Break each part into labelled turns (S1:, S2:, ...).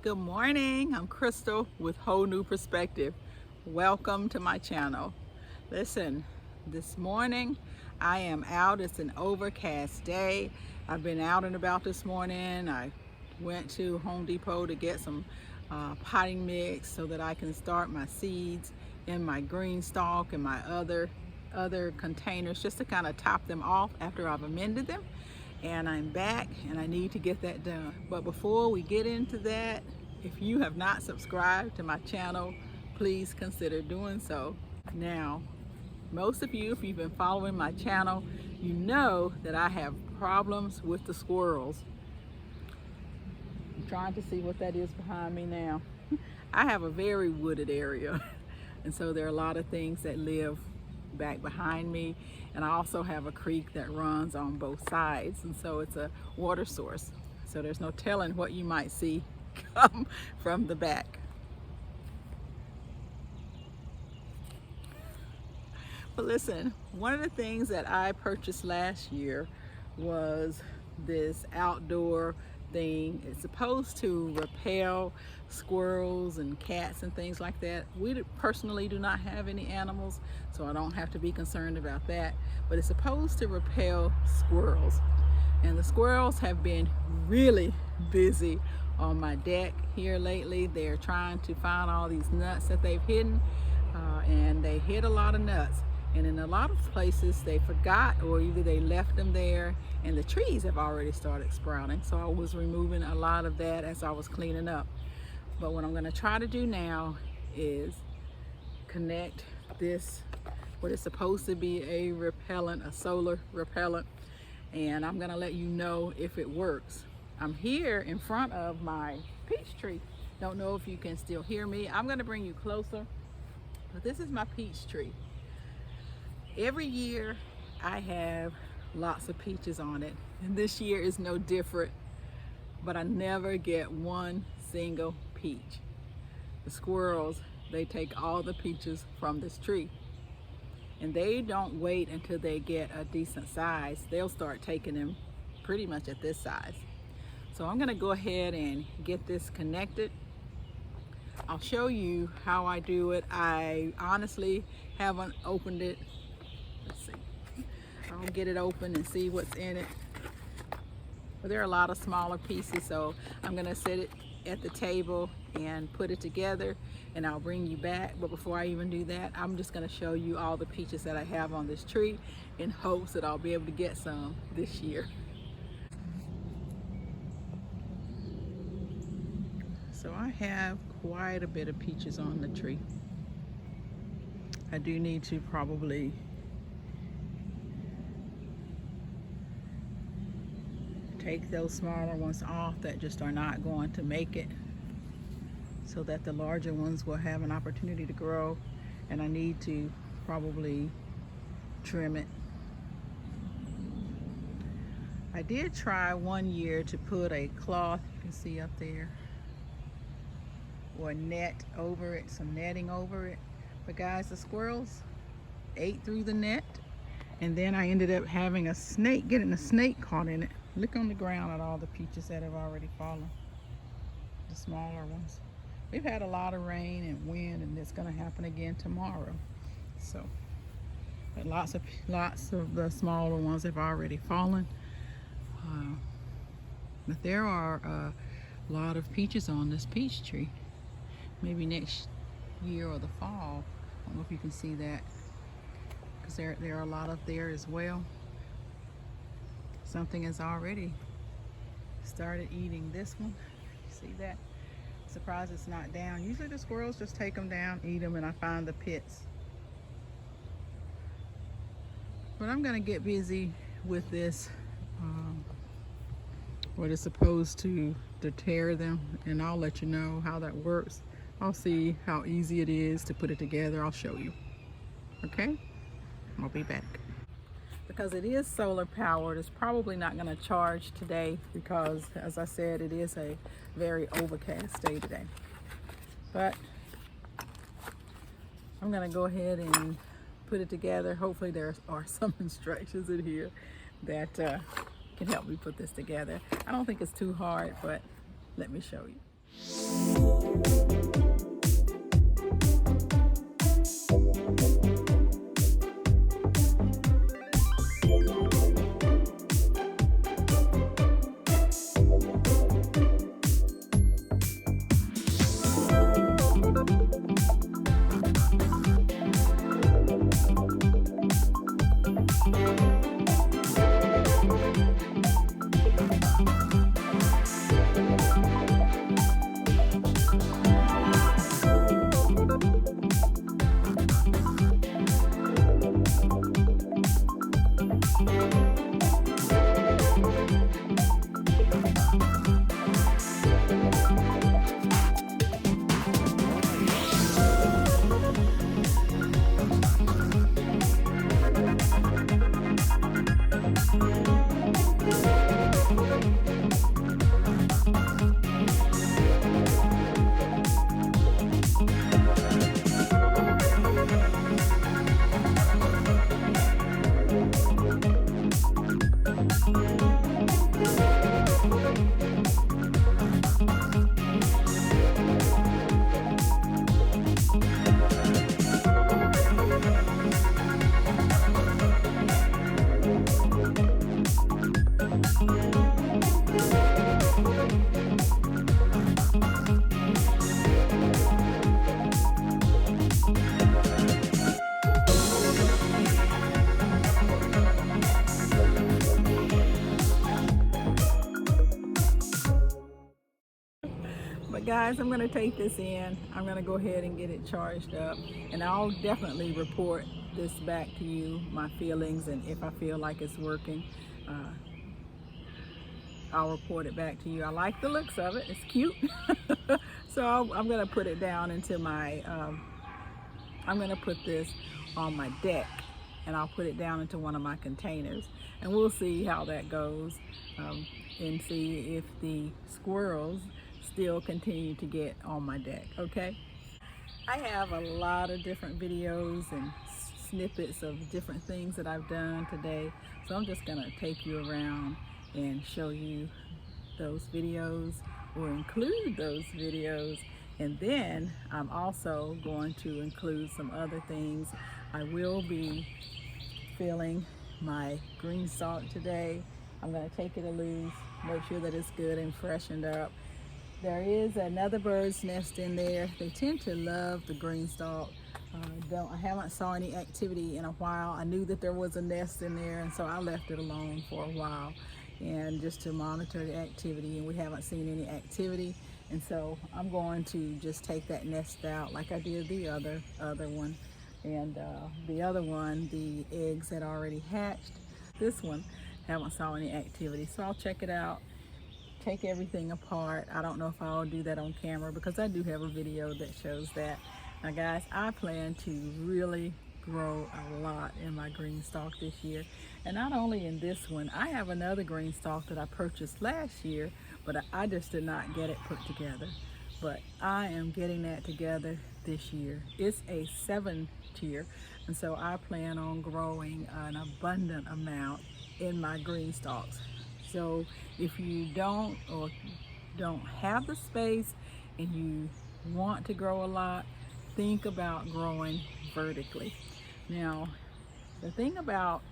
S1: Good morning, I'm Crystal with Whole New Perspective. Welcome to my channel. Listen, this morning I am out. It's an overcast day. I've been out and about this morning. I went to Home Depot to get some potting mix so that I can start my seeds in my Greenstalk and my other containers, just to kind of top them off after I've amended them. And I'm back and I need to get that done. But before we get into that, if you have not subscribed to my channel, please consider doing so now. Most of you, if you've been following my channel, you know that I have problems with the squirrels. I'm trying to see what that is behind me now. I have a very wooded area, and so there are a lot of things that live back behind me, and I also have a creek that runs on both sides, and so it's a water source, so there's no telling what you might see come from the back. But listen, one of the things that I purchased last year was this outdoor thing. It's supposed to repel squirrels and cats and things like that. We personally do not have any animals, so I don't have to be concerned about that. But it's supposed to repel squirrels. And the squirrels have been really busy on my deck here lately. They're trying to find all these nuts that they've hidden, and they hid a lot of nuts. And in a lot of places they forgot, or either they left them there and the trees have already started sprouting. So I was removing a lot of that as I was cleaning up. But what I'm going to try to do now is connect this, what is supposed to be a repellent, a solar repellent, and I'm going to let you know if it works. I'm here in front of my peach tree. Don't know if you can still hear me. I'm going to bring you closer, but this is my peach tree. Every year I have lots of peaches on it, and this year is no different, but I never get one single peach. The squirrels, they take all the peaches from this tree, and they don't wait until they get a decent size. They'll start taking them pretty much at this size. So I'm gonna go ahead and get this connected. I'll show you how I do it. I honestly haven't opened it. Let's see. I'll get it open and see what's in it. But there are a lot of smaller pieces, so I'm gonna set it at the table and put it together, and I'll bring you back. But before I even do that, I'm just gonna show you all the peaches that I have on this tree in hopes that I'll be able to get some this year. So I have quite a bit of peaches on the tree. I do need to probably take those smaller ones off that just are not going to make it, so that the larger ones will have an opportunity to grow, and I need to probably trim it. I did try one year to put a cloth, you can see up there, or a net over it, some netting over it, but guys, the squirrels ate through the net, and then I ended up having a snake, getting a snake caught in it. Look on the ground at all the peaches that have already fallen, the smaller ones. We've had a lot of rain and wind, and it's going to happen again tomorrow. So, but lots of the smaller ones have already fallen. But there are a lot of peaches on this peach tree. Maybe next year or the fall. I don't know if you can see that, because there are a lot up there as well. Something has already started eating this one. You see that? Surprised it's not down. Usually the squirrels just take them down, eat them, and I find the pits. But I'm gonna get busy with this, what is supposed to deter them, and I'll let you know how that works. I'll see how easy it is to put it together. I'll show you. Okay? I'll be back. Because it is solar powered, it's probably not going to charge today, because as I said, it is a very overcast day today. But I'm going to go ahead and put it together. Hopefully there are some instructions in here that can help me put this together. I don't think it's too hard, but let me show you. But guys, I'm going to take this in. I'm going to go ahead and get it charged up, and I'll definitely report this back to you, my feelings, and if I feel like it's working, I'll report it back to you. I like the looks of it. It's cute. So I'm going to put it down into my, I'm going to put this on my deck, and I'll put it down into one of my containers, and we'll see how that goes, and see if the squirrels still continue to get on my deck. Okay, I have a lot of different videos and snippets of different things that I've done today, so I'm just gonna take you around and show you those videos, or include those videos, and then I'm also going to include some other things. I will be filling my Greenstalk today. I'm going to take it loose, make sure that it's good and freshened up. There is another bird's nest in there. They tend to love the Greenstalk. I haven't saw any activity in a while. I knew that there was a nest in there, and so I left it alone for a while, and just to monitor the activity, and we haven't seen any activity. And so I'm going to just take that nest out like I did the other one. And the other one, the eggs had already hatched. This one, haven't saw any activity. So I'll check it out, take everything apart. I don't know if I'll do that on camera, because I do have a video that shows that. Now guys, I plan to really grow a lot in my Greenstalk this year. And not only in this one, I have another Greenstalk that I purchased last year, but I just did not get it put together. But I am getting that together this year. It's a 7-tier, and so I plan on growing an abundant amount in my Greenstalks. So if you don't have the space and you want to grow a lot, think about growing vertically. Now, the thing about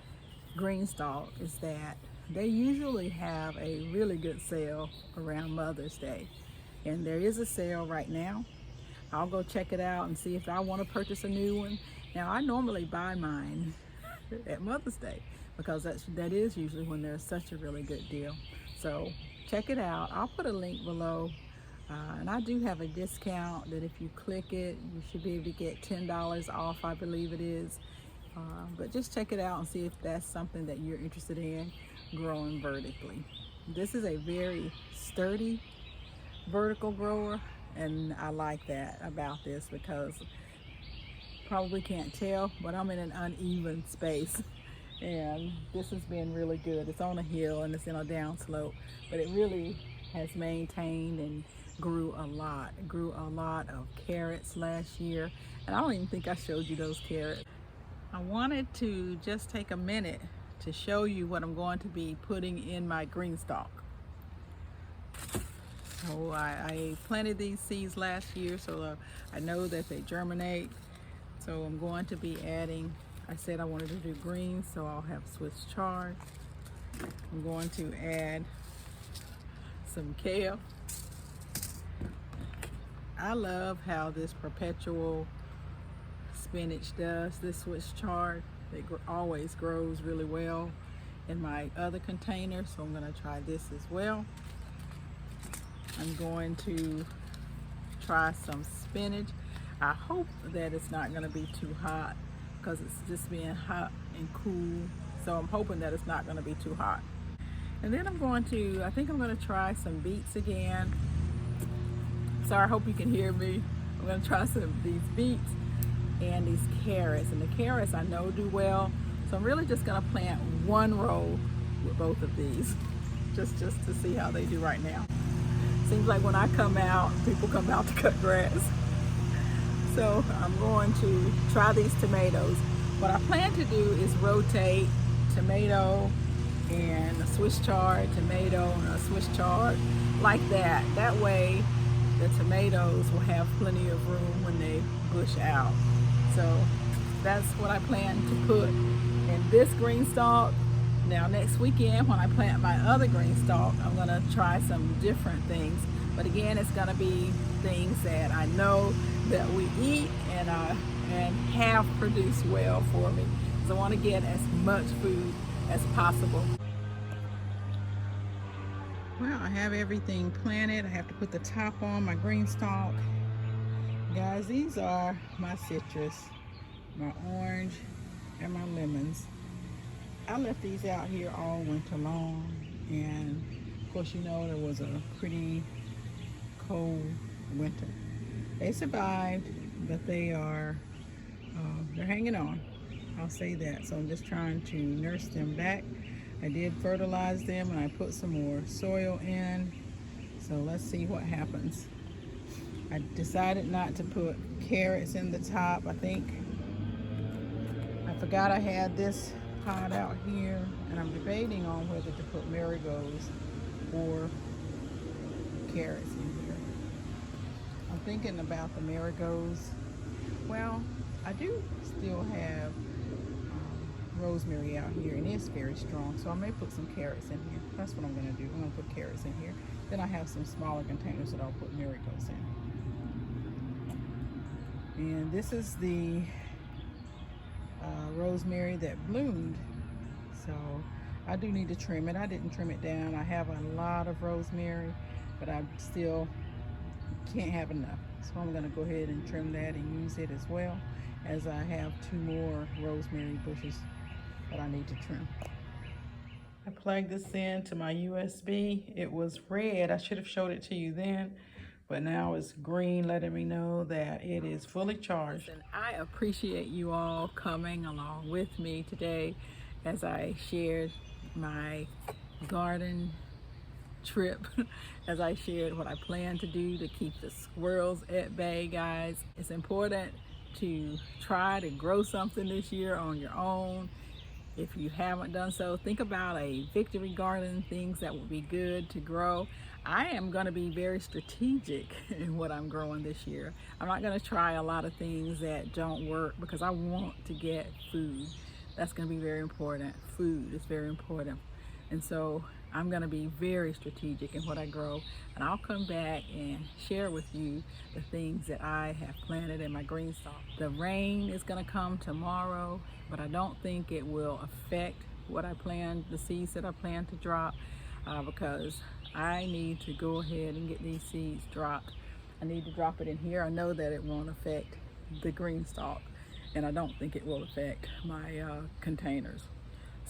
S1: Greenstalk is that they usually have a really good sale around Mother's Day, and there is a sale right now. I'll go check it out and see if I want to purchase a new one. Now, I normally buy mine at Mother's Day, because that is usually when there's such a really good deal. So check it out. I'll put a link below, and I do have a discount that if you click it, you should be able to get $10 off, I believe it is. But just check it out and see if that's something that you're interested in, growing vertically. This is a very sturdy vertical grower, and I like that about this, because probably can't tell, but I'm in an uneven space, and this has been really good. It's on a hill and it's in a downslope, but it really has maintained and grew a lot. It grew a lot of carrots last year, and I don't even think I showed you those carrots. I wanted to just take a minute to show you what I'm going to be putting in my Greenstalk. So I planted these seeds last year, so I know that they germinate. So I'm going to be adding, I said I wanted to do greens, so I'll have Swiss chard. I'm going to add some kale. I love how this perpetual spinach does, this Swiss chard. It always grows really well in my other container, so I'm going to try this as well. I'm going to try some spinach. I hope that it's not going to be too hot because it's just being hot and cool, so I'm hoping that it's not going to be too hot. And then I think I'm going to try some beets again. Sorry, I hope you can hear me. I'm going to try these beets and these carrots. And the carrots I know do well, so I'm really just going to plant one row with both of these, just to see how they do right now. Seems like when I come out, people come out to cut grass. So I'm going to try these tomatoes. What I plan to do is rotate tomato and a Swiss chard, tomato and a Swiss chard, like that. That way the tomatoes will have plenty of room when they bush out. So that's what I plan to put in this Greenstalk. Now next weekend when I plant my other Greenstalk, I'm gonna try some different things. But again, it's gonna be things that I know that we eat and have produced well for me. So I wanna get as much food as possible. Well, I have everything planted. I have to put the top on my Greenstalk. Guys, these are my citrus, my orange, and my lemons. I left these out here all winter long, and of course, you know, there was a pretty cold winter. They survived, but they're hanging on. I'll say that. So I'm just trying to nurse them back. I did fertilize them and I put some more soil in. So let's see what happens. I decided not to put carrots in the top. I forgot I had this pot out here, and I'm debating on whether to put marigolds or carrots in here. I'm thinking about the marigolds. Well, I do still have rosemary out here, and it's very strong, so I may put some carrots in here. That's what I'm going to do. I'm going to put carrots in here. Then I have some smaller containers that I'll put marigolds in. And this is the rosemary that bloomed, so I do need to trim it. I didn't trim it down. I have a lot of rosemary, but I still can't have enough, so I'm going to go ahead and trim that and use it as well, as I have 2 more rosemary bushes that I need to trim. I plugged this in to my USB. It was red. I should have showed it to you then, but now it's green, letting me know that it is fully charged. And I appreciate you all coming along with me today as I shared my garden trip, as I shared what I plan to do to keep the squirrels at bay, guys. It's important to try to grow something this year on your own. If you haven't done so, think about a victory garden, things that would be good to grow. I am going to be very strategic in what I'm growing this year. I'm not going to try a lot of things that don't work because I want to get food. That's going to be very important. Food is very important. And so I'm going to be very strategic in what I grow, and I'll come back and share with you the things that I have planted in my Greenstalk. The rain is going to come tomorrow, but I don't think it will affect what I plan, the seeds that I plan to drop, because I need to go ahead and get these seeds dropped. I need to drop it in here. I know that it won't affect the Greenstalk, and I don't think it will affect my containers.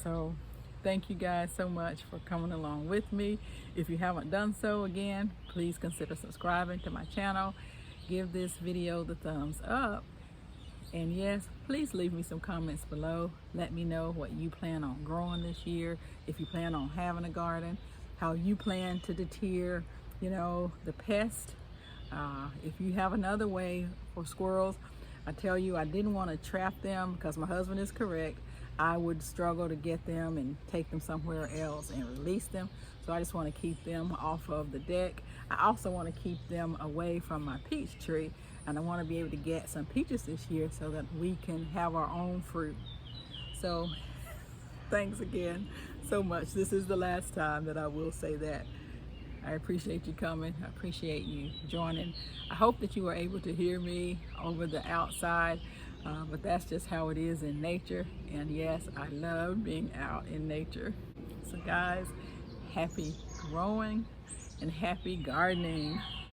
S1: So thank you guys so much for coming along with me. If you haven't done so, again, please consider subscribing to my channel. Give this video the thumbs up. And yes, please leave me some comments below. Let me know what you plan on growing this year. If you plan on having a garden, how you plan to deter, the pest. If you have another way for squirrels, I tell you, I didn't want to trap them because my husband is correct. I would struggle to get them and take them somewhere else and release them. So I just want to keep them off of the deck. I also want to keep them away from my peach tree, and I want to be able to get some peaches this year so that we can have our own fruit. So thanks again so much. This is the last time that I will say that. I appreciate you coming. I appreciate you joining. I hope that you were able to hear me over the outside, but that's just how it is in nature. And yes, I love being out in nature. So guys, happy growing and happy gardening.